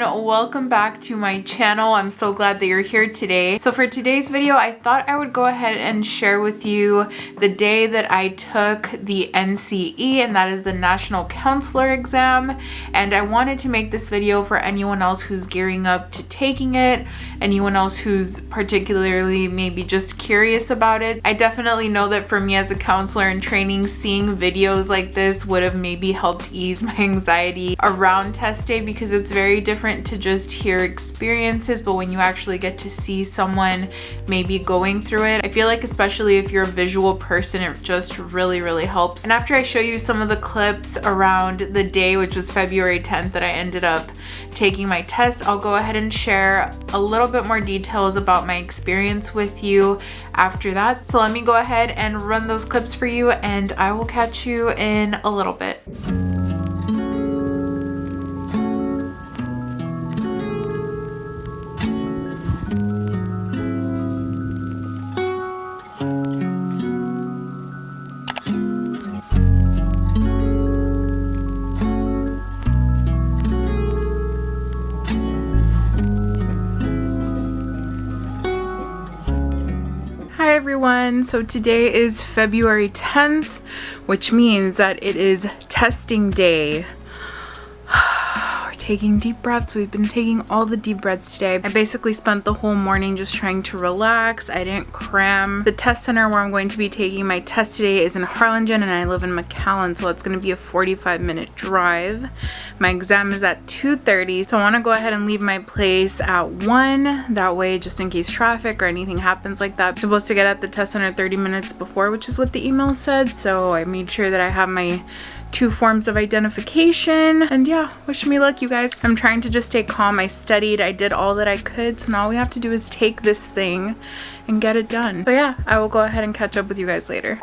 welcome back to my channel. I'm so glad that you're here today. So for today's video, I thought I would go ahead and share with you the day that I took the NCE, and that is the National Counselor exam. And I wanted to make this video for anyone else who's gearing up to taking it, anyone else who's particularly maybe just curious about it. I definitely know that for me as a counselor in training, seeing videos like this would have maybe helped ease my anxiety around test day, because it's very different to just hear experiences, but when you actually get to see someone maybe going through it, I feel like especially if you're a visual person, it just really helps. And after I show you some of the clips around the day, which was February 10th, that I ended up taking my test, I'll go ahead and share a little bit more details about my experience with you after that. So let me go ahead and run those clips for you, and I will catch you in a little bit. Hi everyone, so today is February 10th, which means that it is testing day. We're taking deep breaths. We've been taking all the deep breaths today. I basically spent the whole morning just trying to relax. I didn't cram. The test center where I'm going to be taking my test today is in Harlingen, and I live in McAllen, so it's going to be a 45-minute drive. My exam is at 2:30, so I want to go ahead and leave my place at 1. That way, just in case traffic or anything happens like that, I'm supposed to get at the test center 30 minutes before, which is what the email said. So I made sure that I have my 2 forms of identification, and yeah, wish me luck, you guys. I'm trying to just stay calm. I studied, I did all that I could, so now all we have to do is take this thing and get it done. So yeah, I will go ahead and catch up with you guys later.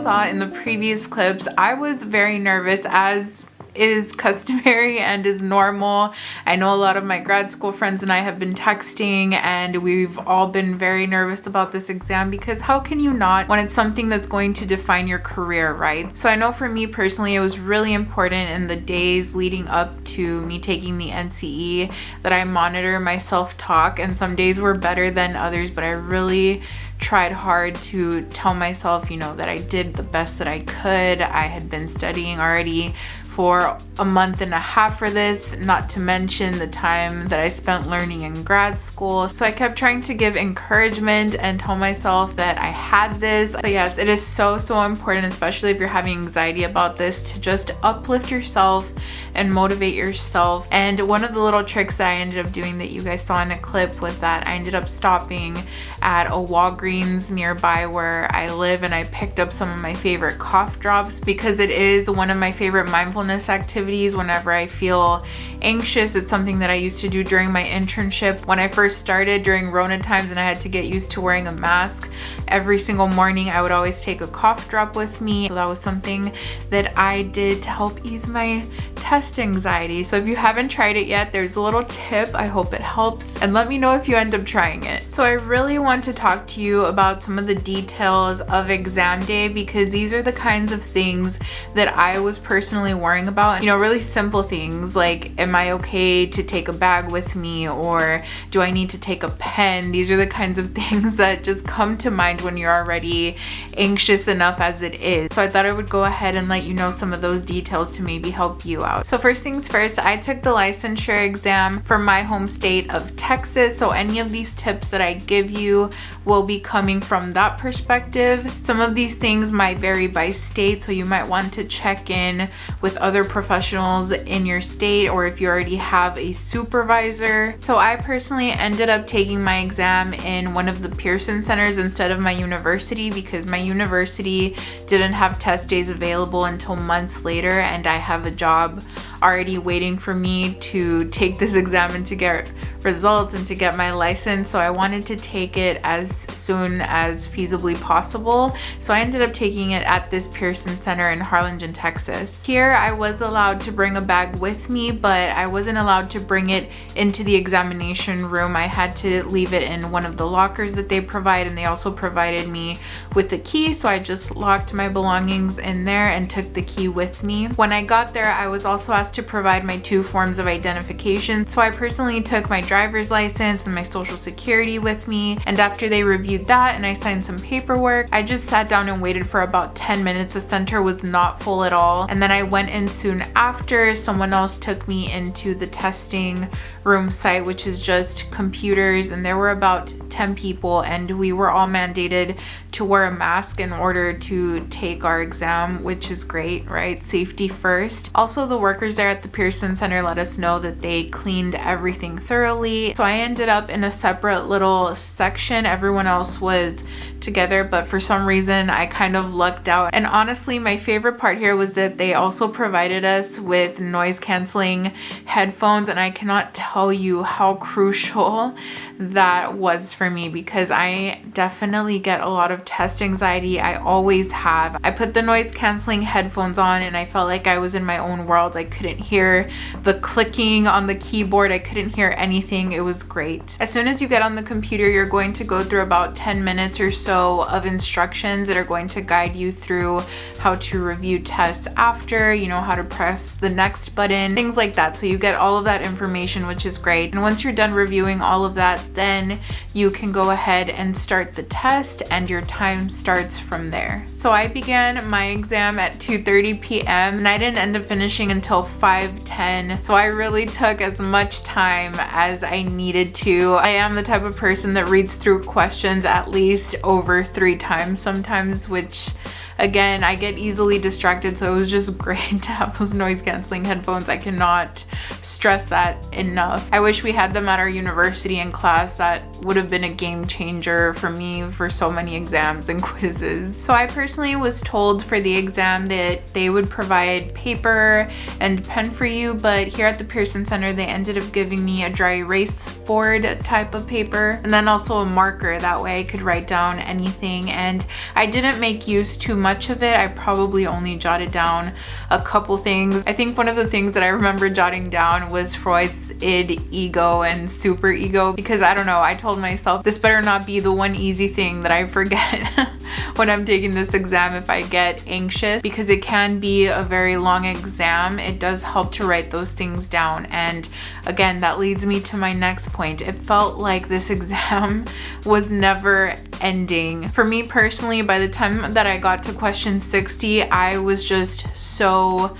Saw in the previous clips, I was very nervous, as is customary and is normal. I know a lot of my grad school friends and I have been texting, and we've all been very nervous about this exam, because how can you not when it's something that's going to define your career, right? So I know for me personally, it was really important in the days leading up to me taking the NCE that I monitor my self-talk, and some days were better than others, but I really tried hard to tell myself, you know, that I did the best that I could. I had been studying already for a month and a half for this, not to mention the time that I spent learning in grad school. So I kept trying to give encouragement and tell myself that I had this. But yes, it is so important, especially if you're having anxiety about this, to just uplift yourself and motivate yourself. And one of the little tricks that I ended up doing that you guys saw in a clip was that I ended up stopping at a Walgreens nearby where I live, and I picked up some of my favorite cough drops because it is one of my favorite mindfulness activities whenever I feel anxious. It's something that I used to do during my internship when I first started during Rona times and I had to get used to wearing a mask. Every single morning I would always take a cough drop with me. So that was something that I did to help ease my test anxiety. So if you haven't tried it yet, there's a little tip. I hope it helps, and let me know if you end up trying it. So I really want to talk to you about some of the details of exam day, because these are the kinds of things that I was personally worrying about. You know, really simple things like, am I okay to take a bag with me, or do I need to take a pen? These are the kinds of things that just come to mind when you're already anxious enough as it is. So I thought I would go ahead and let you know some of those details to maybe help you out. So first things first, I took the licensure exam for my home state of Texas. So any of these tips that I give you will be coming from that perspective. Some of these things might vary by state, so you might want to check in with other professionals in your state, or if you already have a supervisor. So I personally ended up taking my exam in one of the Pearson centers instead of my university, because my university didn't have test days available until months later, and I have a job already waiting for me to take this exam and to get results and to get my license. So I wanted to take it as soon as feasibly possible. So I ended up taking it at this Pearson Center in Harlingen, Texas. Here I was allowed to bring a bag with me, but I wasn't allowed to bring it into the examination room. I had to leave it in one of the lockers that they provide, and they also provided me with the key. So I just locked my belongings in there and took the key with me. When I got there, I was also asked to provide my 2 forms of identification. So I personally took my driver's license and my social security with me, and after they reviewed that and I signed some paperwork, I just sat down and waited for about 10 minutes. The center was not full at all, and then I went in soon after. Someone else took me into the testing room site, which is just computers, and there were about 10 people, and we were all mandated to wear a mask in order to take our exam, which is great, right? Safety first. Also, the workers there at the Pearson Center let us know that they cleaned everything thoroughly. So I ended up in a separate little section. Everyone else was together, but for some reason I kind of lucked out. And honestly, my favorite part here was that they also provided us with noise canceling headphones, and I cannot tell you how crucial that was for me, because I definitely get a lot of test anxiety. I always have. I put the noise canceling headphones on and I felt like I was in my own world. I couldn't hear the clicking on the keyboard. I couldn't hear anything. It was great. As soon as you get on the computer, you're going to go through about 10 minutes or so of instructions that are going to guide you through how to review tests after, you know, how to press the next button, things like that. So you get all of that information, which is great. And once you're done reviewing all of that, then you can go ahead and start the test, and your time starts from there. So I began my exam at 2:30 p.m. and I didn't end up finishing until 5:10. So I really took as much time as I needed to. I am the type of person that reads through questions at least over 3 times sometimes, which again, I get easily distracted, so it was just great to have those noise canceling headphones. I cannot stress that enough. I wish we had them at our university in class. That would have been a game changer for me for so many exams and quizzes. So I personally was told for the exam that they would provide paper and pen for you, but here at the Pearson Center, they ended up giving me a dry erase board type of paper, and then also a marker. That way I could write down anything, and I didn't make use too much of it. I probably only jotted down a couple things. I think one of the things that I remember jotting down was Freud's id, ego, and super ego, because I don't know, I told myself this better not be the one easy thing that I forget when I'm taking this exam if I get anxious, because it can be a very long exam. It does help to write those things down. And again, that leads me to my next point. It felt like this exam was never ending. For me personally, by the time that I got to question 60, I was just so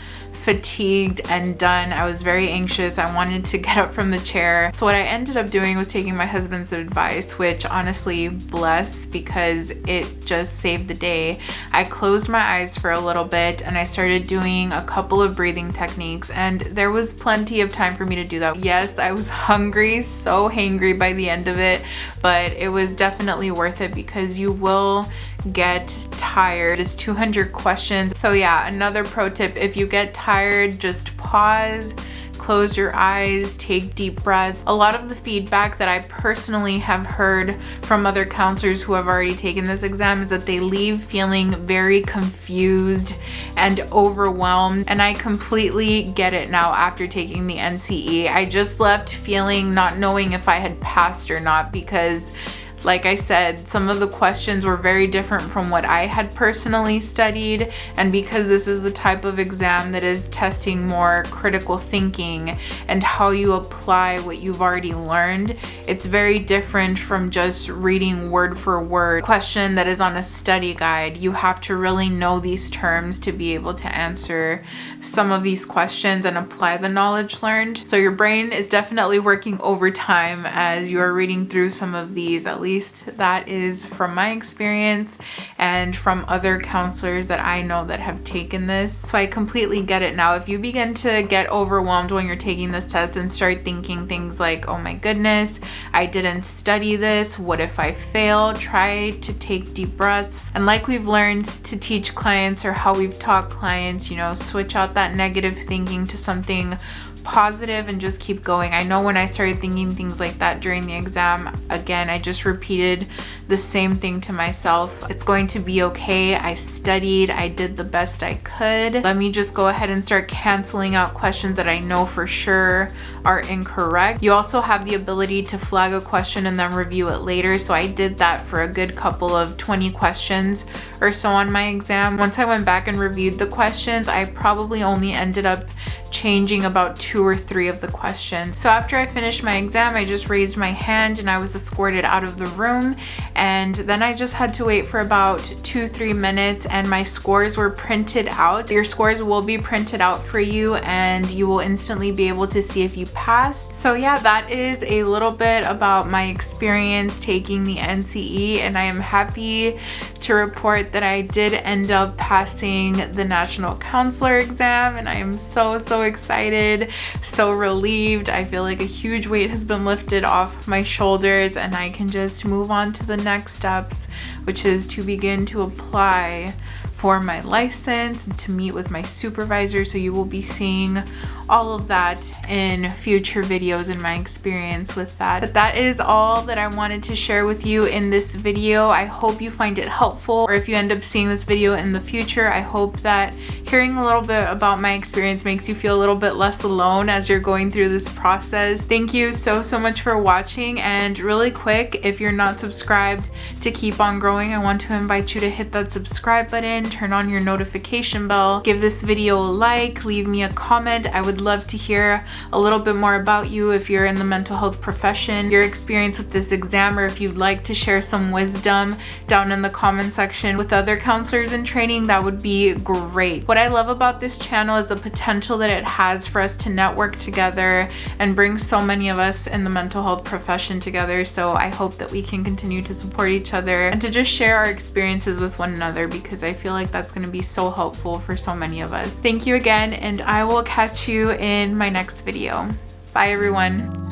fatigued and done. I was very anxious. I wanted to get up from the chair. So what I ended up doing was taking my husband's advice, which honestly, bless, because it just saved the day. I closed my eyes for a little bit and I started doing a couple of breathing techniques, and there was plenty of time for me to do that. Yes, I was hungry, so hangry by the end of it, but it was definitely worth it because you will get tired. It's 200 questions. So yeah, another pro tip, if you get tired, just pause, close your eyes, take deep breaths. A lot of the feedback that I personally have heard from other counselors who have already taken this exam is that they leave feeling very confused and overwhelmed, and I completely get it now after taking the NCE. I just left feeling not knowing if I had passed or not, because like I said, some of the questions were very different from what I had personally studied, and because this is the type of exam that is testing more critical thinking and how you apply what you've already learned, it's very different from just reading word for word question that is on a study guide. You have to really know these terms to be able to answer some of these questions and apply the knowledge learned. So your brain is definitely working overtime as you are reading through some of these. At least that is from my experience and from other counselors that I know that have taken this. So I completely get it now. If you begin to get overwhelmed when you're taking this test and start thinking things like, oh my goodness, I didn't study this, what if I fail? Try to take deep breaths. And like we've learned to teach clients, or how we've taught clients, switch out that negative thinking to something positive and just keep going. I know when I started thinking things like that during the exam, again, I just repeated the same thing to myself. It's going to be okay. I studied. I did the best I could. Let me just go ahead and start canceling out questions that I know for sure are incorrect. You also have the ability to flag a question and then review it later. So I did that for a good couple of 20 questions or so on my exam. Once I went back and reviewed the questions, I probably only ended up changing about 2 or 3 of the questions. So after I finished my exam, I just raised my hand and I was escorted out of the room, and then I just had to wait for about 2-3 minutes and my scores were printed out. Your scores will be printed out for you and you will instantly be able to see if you passed. So yeah, that is a little bit about my experience taking the NCE, and I am happy to report that I did end up passing the National Counselor exam, and I am so excited, so relieved. I feel like a huge weight has been lifted off my shoulders and I can just move on to the next steps, which is to begin to apply for my license and to meet with my supervisor. So you will be seeing all of that in future videos and my experience with that. But that is all that I wanted to share with you in this video. I hope you find it helpful, or if you end up seeing this video in the future, I hope that hearing a little bit about my experience makes you feel a little bit less alone as you're going through this process. Thank you so much for watching, and really quick, if you're not subscribed to keep on growing, I want to invite you to hit that subscribe button, turn on your notification bell, give this video a like, leave me a comment. I would love to hear a little bit more about you if you're in the mental health profession, your experience with this exam, or if you'd like to share some wisdom down in the comment section with other counselors in training. That would be great. What I love about this channel is the potential that it has for us to network together and bring so many of us in the mental health profession together. So I hope that we can continue to support each other and to just share our experiences with one another, because I feel like that's going to be so helpful for so many of us. Thank you again, and I will catch you in my next video. Bye everyone.